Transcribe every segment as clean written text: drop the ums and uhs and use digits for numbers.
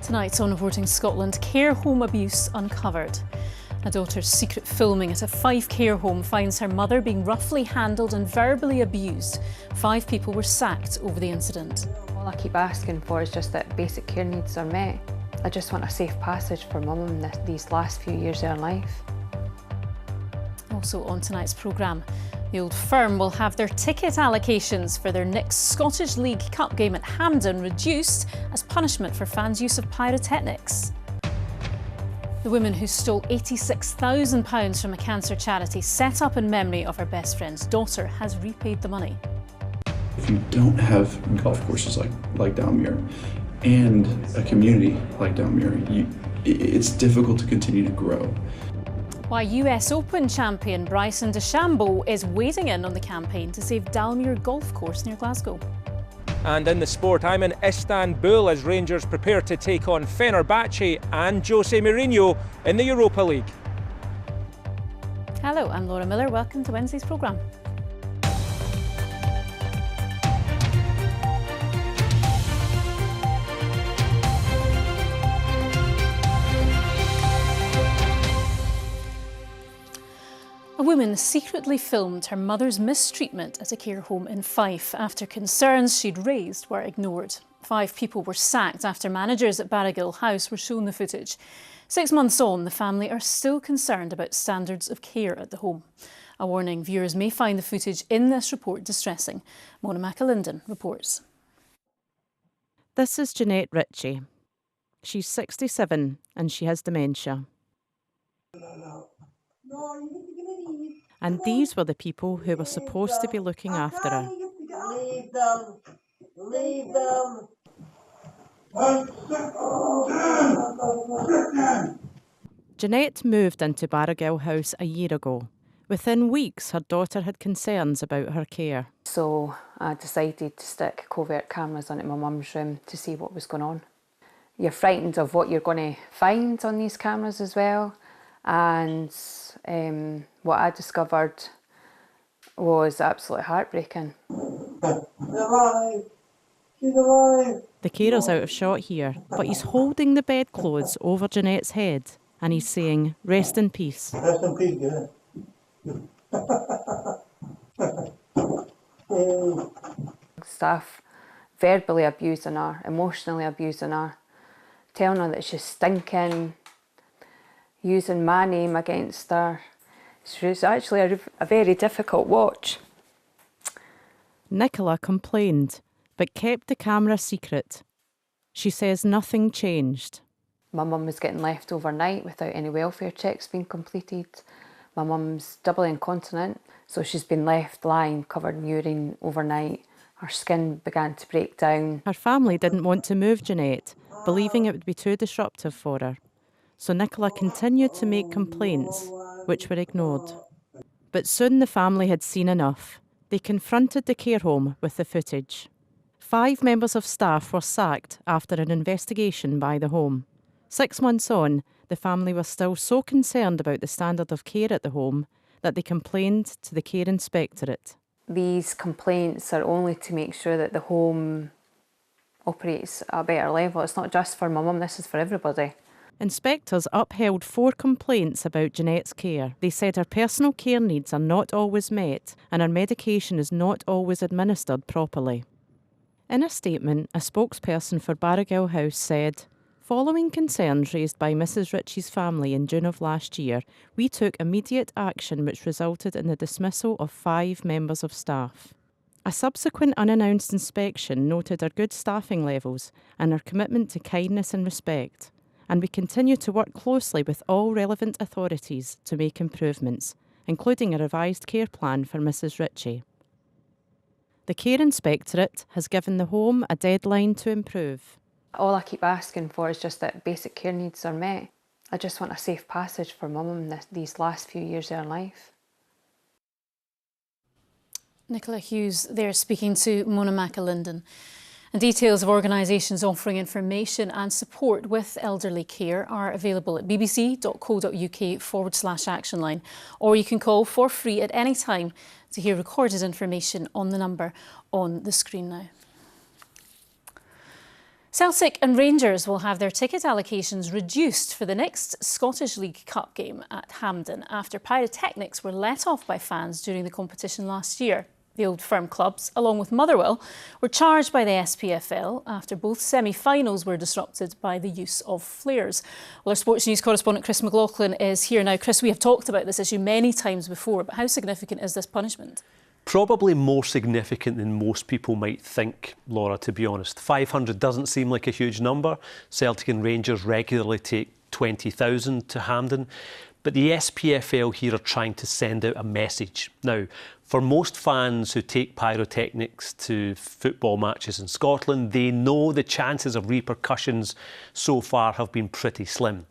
Tonight on Reporting Scotland, care home abuse uncovered. A daughter's secret filming at a Fife care home finds her mother being roughly handled and verbally abused. 5 people were sacked over the incident. All I keep asking for is just that basic care needs are met. I just want a safe passage for Mum in these last few years of her life. Also on tonight's programme, the Old Firm will have their ticket allocations for their next Scottish League Cup game at Hampden reduced as punishment for fans' use of pyrotechnics. The woman who stole £86,000 from a cancer charity set up in memory of her best friend's daughter has repaid the money. If you don't have golf courses like Dalmuir and a community like Dalmuir, it's difficult to continue to grow. Why US Open champion Bryson DeChambeau is wading in on the campaign to save Dalmuir Golf Course near Glasgow. And in the sport, I'm in Istanbul as Rangers prepare to take on Fenerbahce and Jose Mourinho in the Europa League. Hello, I'm Laura Miller. Welcome to Wednesday's programme. A woman secretly filmed her mother's mistreatment at a care home in Fife after concerns she'd raised were ignored. 5 people were sacked after managers at Barragill House were shown the footage. 6 months on, the family are still concerned about standards of care at the home. A warning: viewers may find the footage in this report distressing. Mona McAlinden reports. This is Jeanette Ritchie. She's 67 and she has dementia. And these were the people who were supposed to be looking after her. Leave them! Leave them! Jeanette moved into Barragill House a year ago. Within weeks, her daughter had concerns about her care. So I decided to stick covert cameras onto my mum's room to see what was going on. You're frightened of what you're going to find on these cameras as well. And what I discovered was absolutely heartbreaking. The carer's out of shot here, but he's holding the bedclothes over Jeanette's head and he's saying, "Rest in peace." Rest in peace, yeah. Staff verbally abusing her, emotionally abusing her, telling her that she's stinking, using my name against her. It was actually a very difficult watch. Nicola complained, but kept the camera secret. She says nothing changed. My mum was getting left overnight without any welfare checks being completed. My mum's doubly incontinent, so she's been left lying covered in urine overnight. Her skin began to break down. Her family didn't want to move Jeanette, believing it would be too disruptive for her. So Nicola continued to make complaints, which were ignored. But soon the family had seen enough. They confronted the care home with the footage. 5 members of staff were sacked after an investigation by the home. 6 months on, the family were still so concerned about the standard of care at the home that they complained to the Care Inspectorate. These complaints are only to make sure that the home operates at a better level. It's not just for my mum, this is for everybody. Inspectors upheld 4 complaints about Jeanette's care. They said her personal care needs are not always met and her medication is not always administered properly. In a statement, a spokesperson for Barragill House said, "Following concerns raised by Mrs Ritchie's family in June of last year, we took immediate action which resulted in the dismissal of 5 members of staff. A subsequent unannounced inspection noted her good staffing levels and her commitment to kindness and respect. And we continue to work closely with all relevant authorities to make improvements, including a revised care plan for Mrs Ritchie." The Care Inspectorate has given the home a deadline to improve. All I keep asking for is just that basic care needs are met. I just want a safe passage for Mum in these last few years of her life. Nicola Hughes there speaking to Mona McAlinden. And details of organisations offering information and support with elderly care are available at bbc.co.uk/actionline, or you can call for free at any time to hear recorded information on the number on the screen now. Celtic and Rangers will have their ticket allocations reduced for the next Scottish League Cup game at Hampden after pyrotechnics were let off by fans during the competition last year. The Old Firm clubs, along with Motherwell, were charged by the SPFL after both semi-finals were disrupted by the use of flares. Well, our Sports News correspondent Chris McLaughlin is here now. Chris, we have talked about this issue many times before, but how significant is this punishment? Probably more significant than most people might think, Laura, to be honest. 500 doesn't seem like a huge number. Celtic and Rangers regularly take 20,000 to Hampden. But the SPFL here are trying to send out a message. Now, for most fans who take pyrotechnics to football matches in Scotland, they know the chances of repercussions so far have been pretty slim.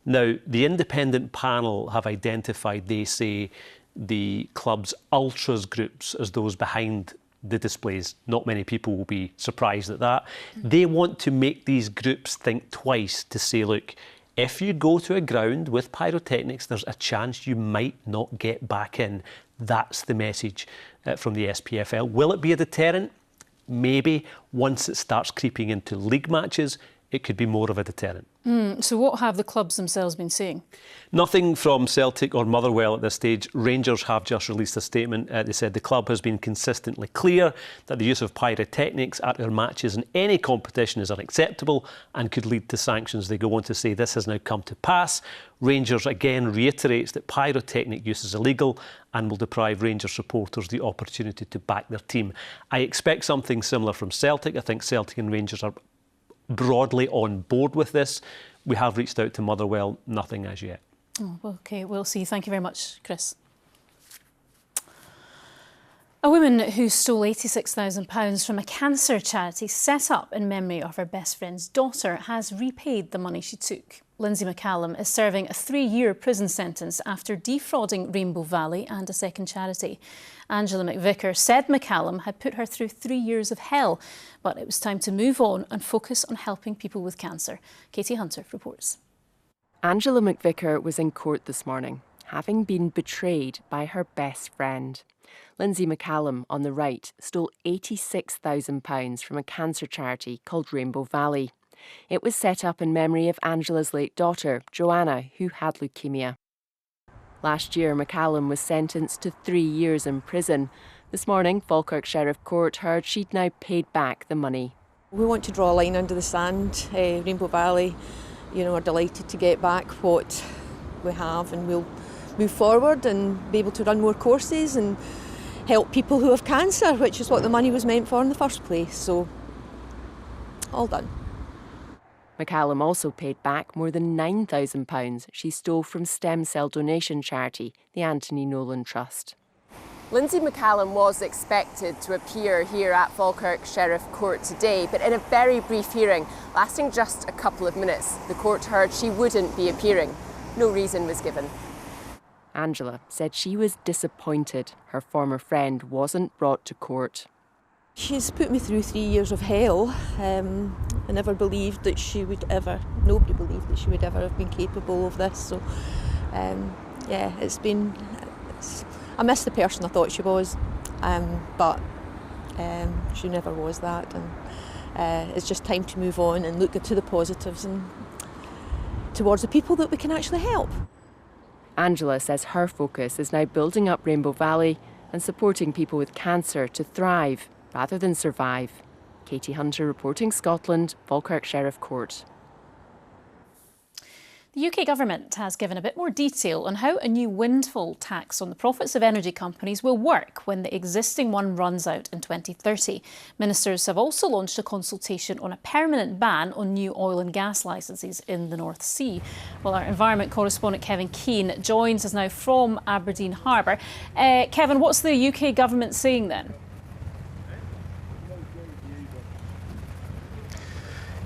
Now, the independent panel have identified, they say, the club's ultras groups as those behind the displays. Not many people will be surprised at that. They want to make these groups think twice to say, look, if you go to a ground with pyrotechnics, there's a chance you might not get back in. That's the message from the SPFL. Will it be a deterrent? Maybe. Once it starts creeping into league matches, it could be more of a deterrent. So what have the clubs themselves been saying? Nothing from Celtic or Motherwell at this stage. Rangers have just released a statement. They said the club has been consistently clear that the use of pyrotechnics at their matches in any competition is unacceptable and could lead to sanctions. They go on to say this has now come to pass. Rangers again reiterates that pyrotechnic use is illegal and will deprive Rangers supporters the opportunity to back their team. I expect something similar from Celtic. I think Celtic and Rangers are broadly on board with this. We have reached out to Motherwell, nothing as yet. Oh, OK, we'll see. Thank you very much, Chris. A woman who stole £86,000 from a cancer charity set up in memory of her best friend's daughter has repaid the money she took. Lindsay McCallum is serving a 3-year prison sentence after defrauding Rainbow Valley and a second charity. Angela McVicker said McCallum had put her through 3 years of hell, but it was time to move on and focus on helping people with cancer. Katie Hunter reports. Angela McVicker was in court this morning, having been betrayed by her best friend. Lindsay McCallum, on the right, stole £86,000 from a cancer charity called Rainbow Valley. It was set up in memory of Angela's late daughter, Joanna, who had leukaemia. Last year, McCallum was sentenced to 3 years in prison. This morning, Falkirk Sheriff Court heard she'd now paid back the money. We want to draw a line under the sand. Rainbow Valley, are delighted to get back what we have, and we'll move forward and be able to run more courses and help people who have cancer, which is what the money was meant for in the first place. So, all done. McCallum also paid back more than £9,000 she stole from stem cell donation charity, the Anthony Nolan Trust. Lindsay McCallum was expected to appear here at Falkirk Sheriff Court today, but in a very brief hearing, lasting just a couple of minutes, the court heard she wouldn't be appearing. No reason was given. Angela said she was disappointed her former friend wasn't brought to court. She's put me through 3 years of hell. I never believed that nobody believed that she would ever have been capable of this. So, I miss the person I thought she was, but she never was that. And it's just time to move on and look to the positives and towards the people that we can actually help. Angela says her focus is now building up Rainbow Valley and supporting people with cancer to thrive rather than survive. Katie Hunter reporting Scotland, Falkirk Sheriff Court. The UK government has given a bit more detail on how a new windfall tax on the profits of energy companies will work when the existing one runs out in 2030. Ministers have also launched a consultation on a permanent ban on new oil and gas licences in the North Sea. Well, our environment correspondent Kevin Keane joins us now from Aberdeen Harbour. Kevin, what's the UK government saying then?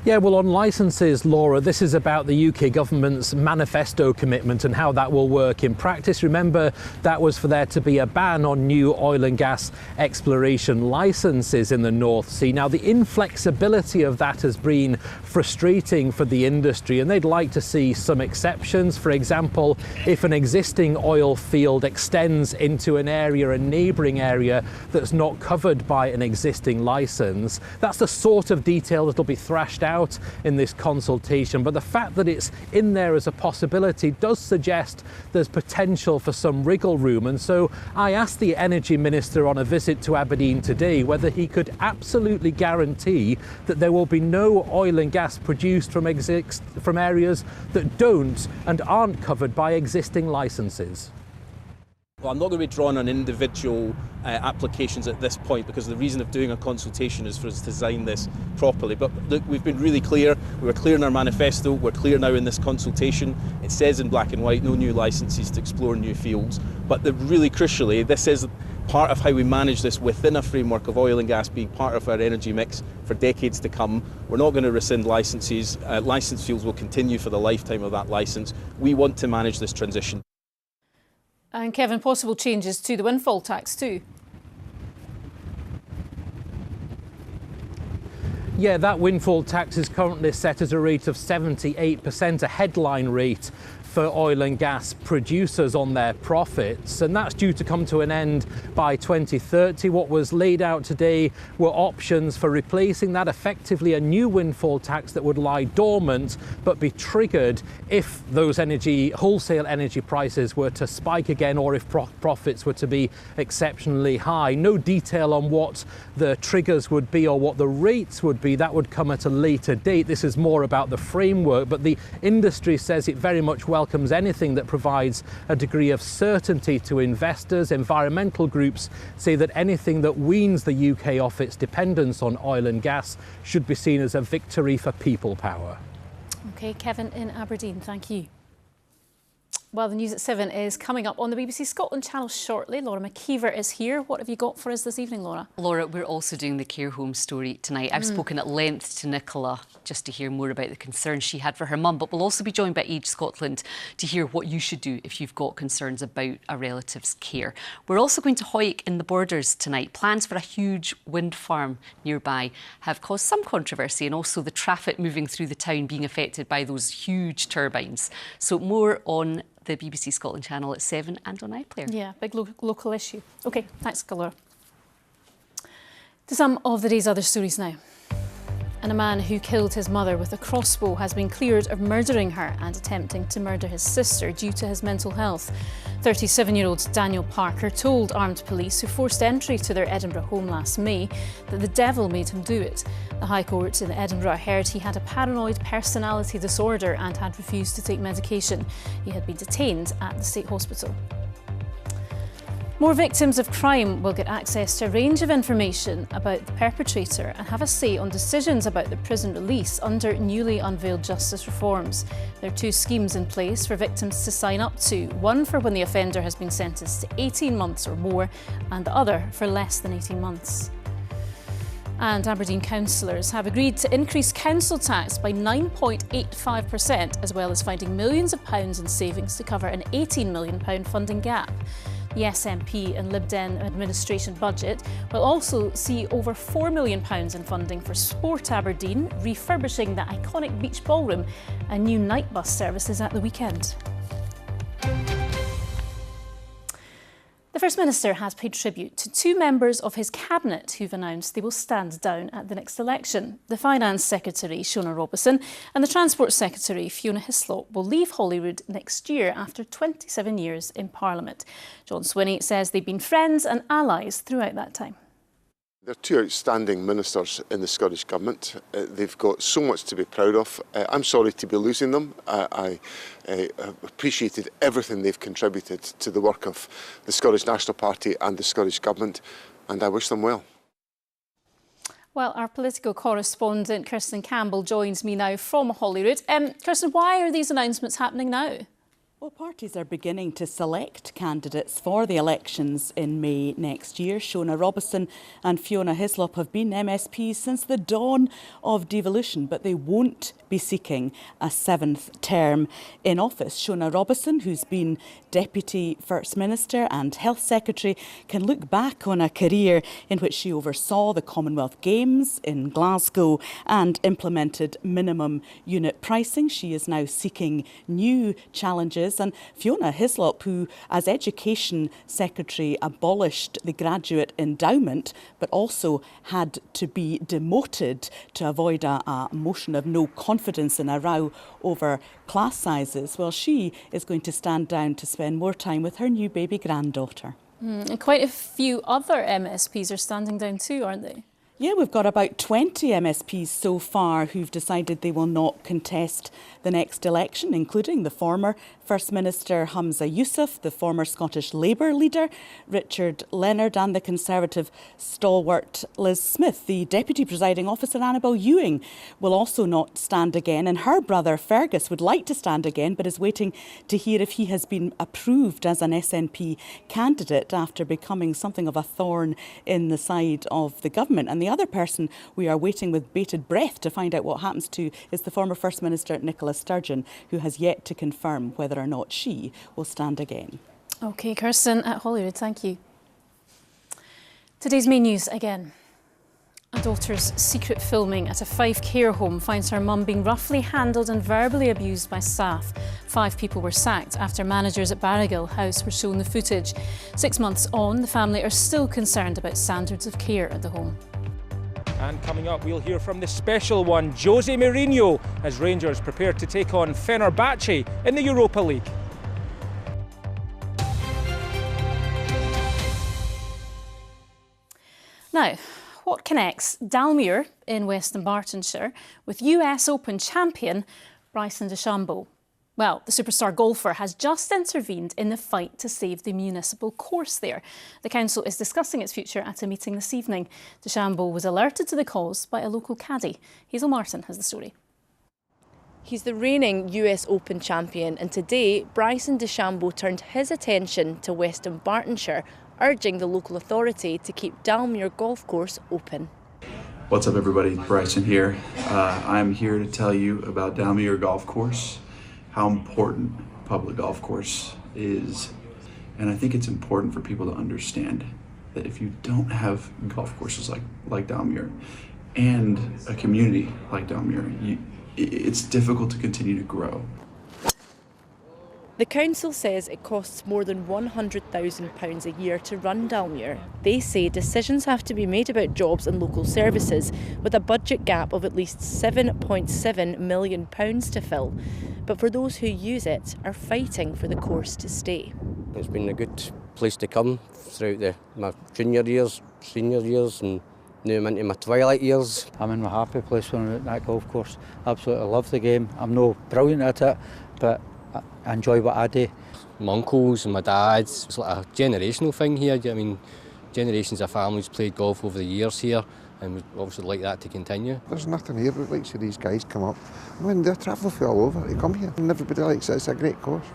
Yeah, well, on licences, Laura, this is about the UK government's manifesto commitment and how that will work in practice. Remember, that was for there to be a ban on new oil and gas exploration licences in the North Sea. Now, the inflexibility of that has been frustrating for the industry, and they'd like to see some exceptions. For example, if an existing oil field extends into an area, a neighbouring area that's not covered by an existing licence, that's the sort of detail that'll be thrashed out out in this consultation, but the fact that it's in there as a possibility does suggest there's potential for some wriggle room. And so I asked the Energy Minister on a visit to Aberdeen today whether he could absolutely guarantee that there will be no oil and gas produced from areas that don't and aren't covered by existing licences. Well, I'm not going to be drawn on individual applications at this point, because the reason of doing a consultation is for us to design this properly. But look, we've been really clear. We were clear in our manifesto. We're clear now in this consultation. It says in black and white, no new licences to explore new fields. But really crucially, this is part of how we manage this within a framework of oil and gas being part of our energy mix for decades to come. We're not going to rescind licences. Licensed fields will continue for the lifetime of that licence. We want to manage this transition. And Kevin, possible changes to the windfall tax too? Yeah, that windfall tax is currently set at a rate of 78%, a headline rate for oil and gas producers on their profits, and that's due to come to an end by 2030. What was laid out today were options for replacing that, effectively a new windfall tax that would lie dormant but be triggered if those wholesale energy prices were to spike again, or if profits were to be exceptionally high. No detail on what the triggers would be or what the rates would be. That would come at a later date. This is more about the framework, but the industry says it very much welcomes anything that provides a degree of certainty to investors. Environmental groups say that anything that weans the UK off its dependence on oil and gas should be seen as a victory for people power. OK, Kevin in Aberdeen, thank you. Well, the news at 7 is coming up on the BBC Scotland channel shortly. Laura McKeever is here. What have you got for us this evening, Laura? Laura, we're also doing the care home story tonight. I've spoken at length to Nicola just to hear more about the concerns she had for her mum, but we'll also be joined by Age Scotland to hear what you should do if you've got concerns about a relative's care. We're also going to Hawick in the Borders tonight. Plans for a huge wind farm nearby have caused some controversy, and also the traffic moving through the town being affected by those huge turbines. So more on the BBC Scotland channel at 7 and on iPlayer. Yeah, big local issue. OK, thanks, Laura. To some of the day's other stories now. And a man who killed his mother with a crossbow has been cleared of murdering her and attempting to murder his sister due to his mental health. 37-year-old Daniel Parker told armed police who forced entry to their Edinburgh home last May that the devil made him do it. The High Court in Edinburgh heard he had a paranoid personality disorder and had refused to take medication. He had been detained at the State Hospital. More victims of crime will get access to a range of information about the perpetrator and have a say on decisions about their prison release under newly unveiled justice reforms. There are two schemes in place for victims to sign up to, one for when the offender has been sentenced to 18 months or more, and the other for less than 18 months. And Aberdeen councillors have agreed to increase council tax by 9.85%, as well as finding millions of pounds in savings to cover an £18 million funding gap. The SNP and Lib Dem administration budget will also see over £4 million in funding for Sport Aberdeen, refurbishing the iconic beach ballroom, and new night bus services at the weekend. The First Minister has paid tribute to two members of his cabinet who've announced they will stand down at the next election. The Finance Secretary, Shona Robison, and the Transport Secretary, Fiona Hislop, will leave Holyrood next year after 27 years in Parliament. John Swinney says they've been friends and allies throughout that time. They're two outstanding ministers in the Scottish Government. They've got so much to be proud of. I'm sorry to be losing them. I appreciated everything they've contributed to the work of the Scottish National Party and the Scottish Government, and I wish them well. Well, our political correspondent Kirsten Campbell joins me now from Holyrood. Kirsten, why are these announcements happening now? Well, parties are beginning to select candidates for the elections in May next year. Shona Robison and Fiona Hislop have been MSPs since the dawn of devolution, but they won't be seeking a seventh term in office. Shona Robison, who's been Deputy First Minister and Health Secretary, can look back on a career in which she oversaw the Commonwealth Games in Glasgow and implemented minimum unit pricing. She is now seeking new challenges Fergus and Fiona Hislop, who, as Education Secretary, abolished the graduate endowment, but also had to be demoted to avoid a motion of no confidence in a row over class sizes. Well, she is going to stand down to spend more time with her new baby granddaughter. And quite a few other MSPs are standing down too, aren't they? Yeah, we've got about 20 MSPs so far who've decided they will not contest the next election, including the former First Minister Humza Yousaf, the former Scottish Labour leader Richard Leonard, and the Conservative stalwart Liz Smith. The Deputy Presiding Officer Annabel Ewing will also not stand again, and her brother Fergus would like to stand again but is waiting to hear if he has been approved as an SNP candidate after becoming something of a thorn in the side of the government. And the other person we are waiting with bated breath to find out what happens to is the former First Minister Nicola Sturgeon, who has yet to confirm whether or not she will stand again. OK, Kirsten at Holyrood, thank you. Today's main news again. A daughter's secret filming at a Fife care home finds her mum being roughly handled and verbally abused by staff. 5 people were sacked after managers at Barragill House were shown the footage. 6 months on, the family are still concerned about standards of care at the home. And coming up, we'll hear from the special one, Jose Mourinho, as Rangers prepare to take on Fenerbahce in the Europa League. Now, what connects Dalmuir in West Dunbartonshire with US Open champion Bryson DeChambeau? Well, the superstar golfer has just intervened in the fight to save the municipal course there. The council is discussing its future at a meeting this evening. DeChambeau was alerted to the cause by a local caddie. Hazel Martin has the story. He's the reigning US Open champion, and today Bryson DeChambeau turned his attention to West Dunbartonshire, urging the local authority to keep Dalmuir Golf Course open. What's up, everybody? Bryson here. I'm here to tell you about Dalmuir Golf Course, how important public golf course is. And I think it's important for people to understand that if you don't have golf courses like Dalmuir and a community like Dalmuir, it's difficult to continue to grow. The council says it costs more than £100,000 a year to run Dalmuir. They say decisions have to be made about jobs and local services, with a budget gap of at least £7.7 million to fill. But for those who use it, are fighting for the course to stay. It's been a good place to come throughout my junior years, senior years, and now I'm into my twilight years. I'm in my happy place when I'm at that golf course. Absolutely love the game. I'm no brilliant at it, but I enjoy what I do. My uncles and my dads, it's like a generational thing here. I mean, generations of families played golf over the years here, and we'd obviously like that to continue. There's nothing here, we'd like to see these guys come up. I mean, they're travelling from all over to come here, and everybody likes it. It's a great course.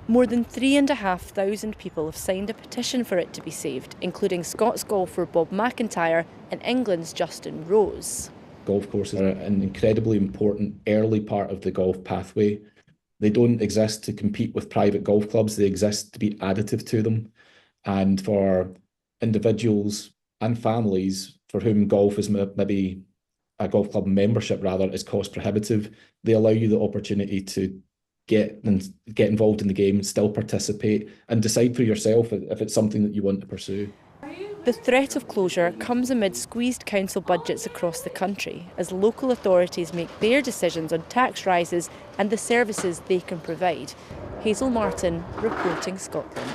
More than 3,500 people have signed a petition for it to be saved, including Scots golfer Bob McIntyre and England's Justin Rose. Golf courses are an incredibly important early part of the golf pathway. They don't exist to compete with private golf clubs, they exist to be additive to them. And for individuals and families for whom golf is maybe a golf club membership rather is cost prohibitive, they allow you the opportunity to get involved in the game, still participate, and decide for yourself if it's something that you want to pursue. The threat of closure comes amid squeezed council budgets across the country as local authorities make their decisions on tax rises and the services they can provide. Hazel Martin, reporting Scotland.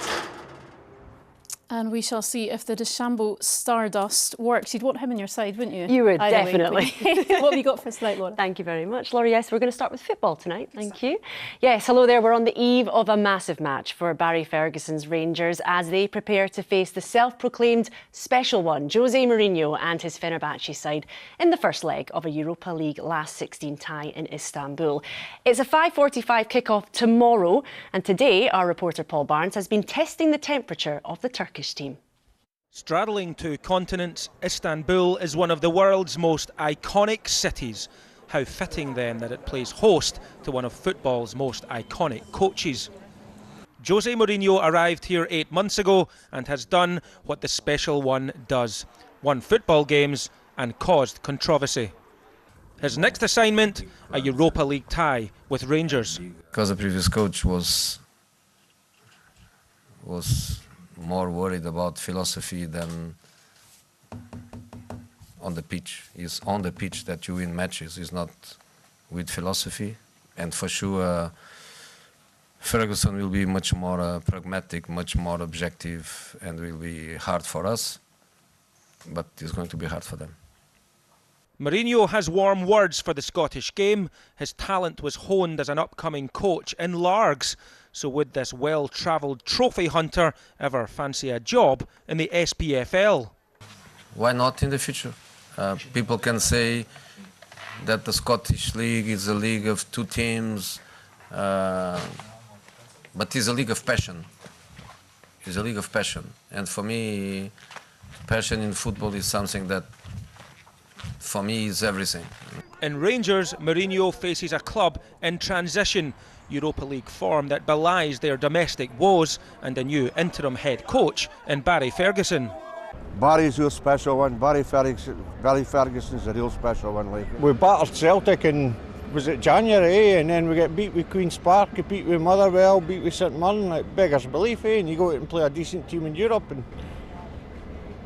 And we shall see if the DeChambeau Stardust works. You'd want him on your side, wouldn't you? You would, Either definitely. Way. What have you got for us tonight, Laura? Thank you very much, Laura. Yes, we're going to start with football tonight. Thank you. Yes, hello there. We're on the eve of a massive match for Barry Ferguson's Rangers as they prepare to face the self-proclaimed special one, Jose Mourinho and his Fenerbahce side in the first leg of a Europa League last 16 tie in Istanbul. It's a 5:45 kick-off tomorrow, and today our reporter Paul Barnes has been testing the temperature of the Turkish team. Straddling two continents, Istanbul is one of the world's most iconic cities. How fitting then that it plays host to one of football's most iconic coaches. Jose Mourinho arrived here 8 months ago and has done what the special one does. Won football games and caused controversy. His next assignment, a Europa League tie with Rangers. Because the previous coach was more worried about philosophy than on the pitch. It's on the pitch that you win matches. It's not with philosophy. And for sure, Ferguson will be much more pragmatic, much more objective, and will be hard for us. But it's going to be hard for them. Mourinho has warm words for the Scottish game. His talent was honed as an upcoming coach in Largs. So would this well-travelled trophy hunter ever fancy a job in the SPFL? Why not in the future? People can say that the Scottish League is a league of two teams, but it's a league of passion. It's a league of passion. And for me, passion in football is something that, for me, is everything. In Rangers, Mourinho faces a club in transition. Europa League form that belies their domestic woes, and a new interim head coach in Barry Ferguson. Barry's a real special one. Barry Ferguson's a real special one. Like. We battered Celtic in, was it January, and then we get beat with Queen's Park, beat with Motherwell, beat with St Mirren, like beggars belief, and you go out and play a decent team in Europe, and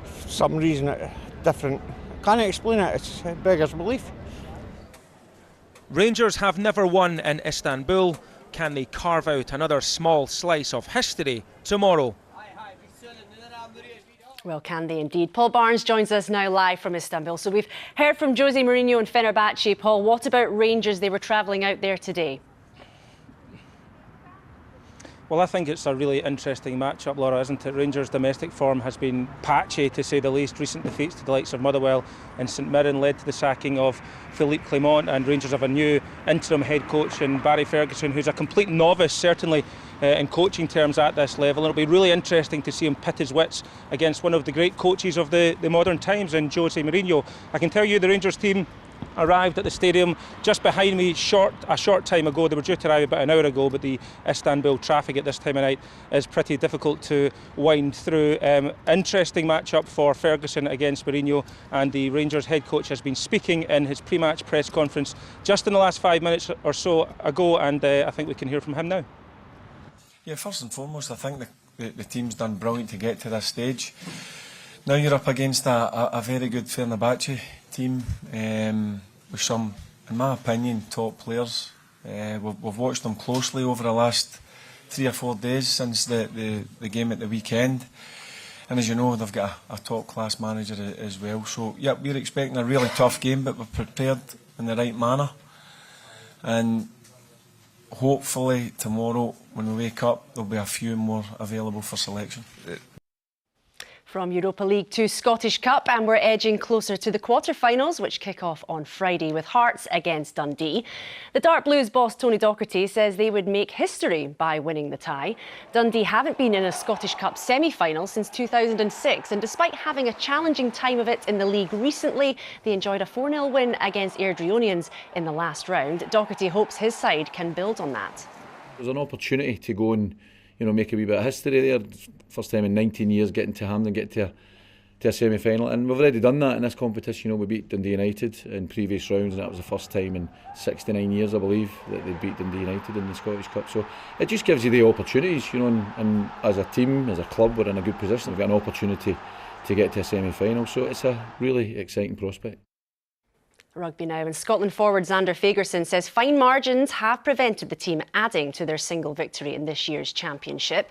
for some reason it's different. Can't explain it, it's beggars belief. Rangers have never won in Istanbul. Can they carve out another small slice of history tomorrow? Well, can they indeed? Paul Barnes joins us now live from Istanbul. So we've heard from Jose Mourinho and Fenerbahce. Paul, what about Rangers? They were travelling out there today. Well, I think it's a really interesting match-up, Laura, isn't it? Rangers' domestic form has been patchy, to say the least. Recent defeats to the likes of Motherwell and St Mirren led to the sacking of Philippe Clement, and Rangers have a new interim head coach in Barry Ferguson, who's a complete novice, certainly, in coaching terms at this level. And it'll be really interesting to see him pit his wits against one of the great coaches of the modern times in Jose Mourinho. I can tell you the Rangers team arrived at the stadium just behind me a short time ago. They were due to arrive about an hour ago, but the Istanbul traffic at this time of night is pretty difficult to wind through. Interesting match-up for Ferguson against Mourinho, and the Rangers head coach has been speaking in his pre-match press conference just in the last 5 minutes or so ago, and I think we can hear from him now. Yeah, first and foremost, I think the team's done brilliant to get to this stage. Now you're up against a very good Fenerbahce team with some, in my opinion, top players. We've watched them closely over the last 3 or 4 days since the game at the weekend. And as you know, they've got a top-class manager as well. So, yeah, we're expecting a really tough game, but we're prepared in the right manner. And hopefully tomorrow, when we wake up, there'll be a few more available for selection. From Europa League to Scottish Cup, and we're edging closer to the quarter-finals, which kick off on Friday with Hearts against Dundee. The Dark Blues boss Tony Docherty says they would make history by winning the tie. Dundee haven't been in a Scottish Cup semi-final since 2006, and despite having a challenging time of it in the league recently, they enjoyed a 4-0 win against Airdrieonians in the last round. Docherty hopes his side can build on that. There's an opportunity to go and make a wee bit of history there. First time in 19 years getting to Hampden, get to a semi-final, and we've already done that in this competition. We beat Dundee United in previous rounds, and that was the first time in 69 years, I believe, that they beat Dundee United in the Scottish Cup. So it just gives you the opportunities, and as a team, as a club, we're in a good position. We've got an opportunity to get to a semi-final, so it's a really exciting prospect. Rugby now, and Scotland forward Xander Fagerson says fine margins have prevented the team adding to their single victory in this year's championship.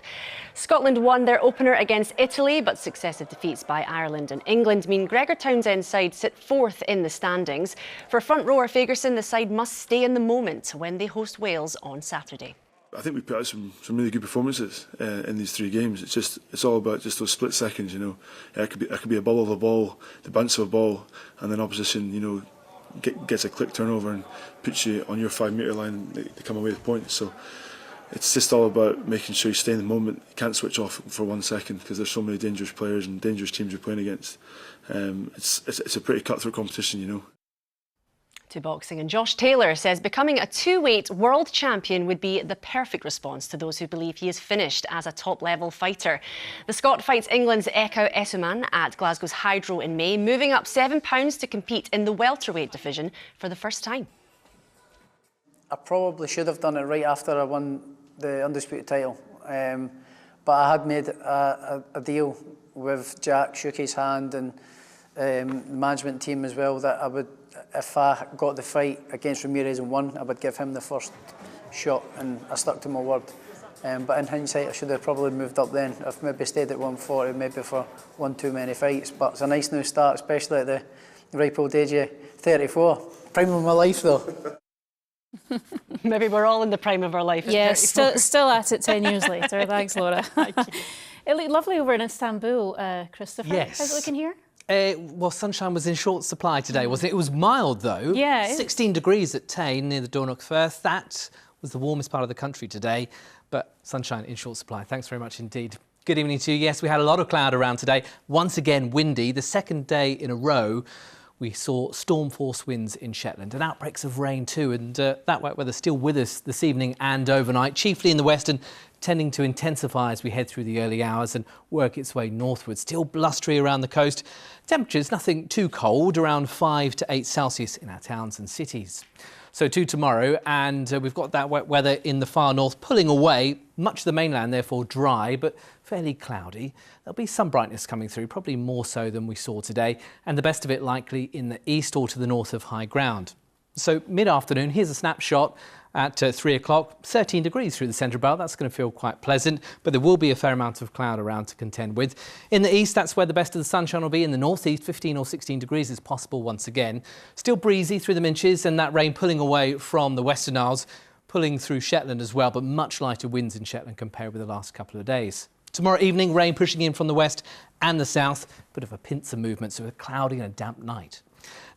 Scotland won their opener against Italy, but successive defeats by Ireland and England mean Gregor Townsend's side sit 4th in the standings. For front rower Fagerson, the side must stay in the moment when they host Wales on Saturday. I think we put out some really good performances in these 3 games. It's all about just those split seconds. It could be a bubble of a ball, the bounce of a ball, and then opposition gets a quick turnover and puts you on your 5-metre line. They come away with points. So it's just all about making sure you stay in the moment. You can't switch off for 1 second because there's so many dangerous players and dangerous teams you're playing against. It's a pretty cutthroat competition, To boxing, and Josh Taylor says becoming a two-weight world champion would be the perfect response to those who believe he is finished as a top-level fighter. The Scot fights England's Ekau Essuman at Glasgow's Hydro in May, moving up 7 pounds to compete in the welterweight division for the first time. I probably should have done it right after I won the Undisputed title, but I had made a deal with Jack, shook his hand, and the management team as well, that I would, if I got the fight against Ramirez and won, I would give him the first shot, and I stuck to my word. But in hindsight, I should have probably moved up then. I've maybe stayed at 140, maybe for one too many fights. But it's a nice new start, especially at the ripe old age of 34. Prime of my life, though. Maybe we're all in the prime of our life. Yes, still at it 10 years later. Thanks, Laura. It looked lovely over in Istanbul, Christopher. Yes. How's it looking here? Well, sunshine was in short supply today, wasn't it? It was mild, though. Yeah. 16 degrees at Tain, near the Dornoch Firth. That was the warmest part of the country today, but sunshine in short supply. Thanks very much indeed. Good evening to you. Yes, we had a lot of cloud around today. Once again, windy. The second day in a row, we saw storm force winds in Shetland and outbreaks of rain too. And that wet weather still with us this evening and overnight, chiefly in the west and tending to intensify as we head through the early hours and work its way northward. Still blustery around the coast. Temperatures nothing too cold, around 5 to 8 Celsius in our towns and cities. So to tomorrow, and we've got that wet weather in the far north pulling away. Much of the mainland therefore dry, but fairly cloudy. There'll be some brightness coming through, probably more so than we saw today, and the best of it likely in the east or to the north of high ground. So mid-afternoon, here's a snapshot at 3 o'clock, 13 degrees through the central belt. That's going to feel quite pleasant, but there will be a fair amount of cloud around to contend with. In the east, that's where the best of the sunshine will be. In the northeast, 15 or 16 degrees is possible once again. Still breezy through the Minches, and that rain pulling away from the Western Isles, pulling through Shetland as well, but much lighter winds in Shetland compared with the last couple of days. Tomorrow evening, rain pushing in from the west and the south. Bit of a pincer movement, so a cloudy and a damp night.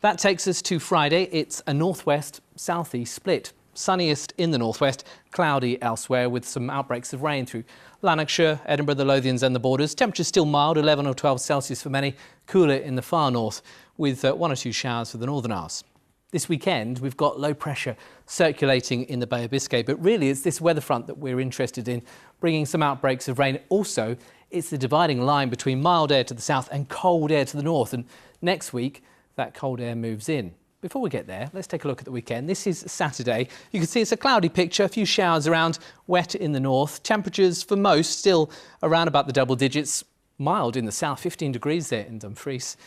That takes us to Friday. It's a northwest-southeast split. Sunniest in the northwest, cloudy elsewhere with some outbreaks of rain through Lanarkshire, Edinburgh, the Lothians and the borders. Temperatures still mild, 11 or 12 Celsius for many, cooler in the far north with 1 or 2 showers for the Northern Isles. This weekend, we've got low pressure circulating in the Bay of Biscay, but really it's this weather front that we're interested in, bringing some outbreaks of rain. Also, it's the dividing line between mild air to the south and cold air to the north. And next week, that cold air moves in. Before we get there, let's take a look at the weekend. This is Saturday. You can see it's a cloudy picture, a few showers around, wet in the north. Temperatures for most still around about the double digits, mild in the south, 15 degrees there in Dumfries.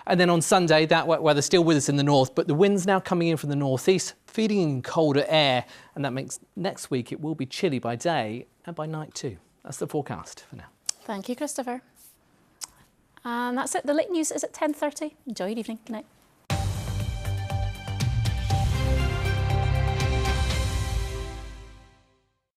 And then on Sunday, that wet weather still with us in the north, but the winds now coming in from the northeast, feeding in colder air, and that makes next week it will be chilly by day and by night too. That's the forecast for now. Thank you, Christopher. And that's it. The late news is at 10:30. Enjoy your evening. Good night.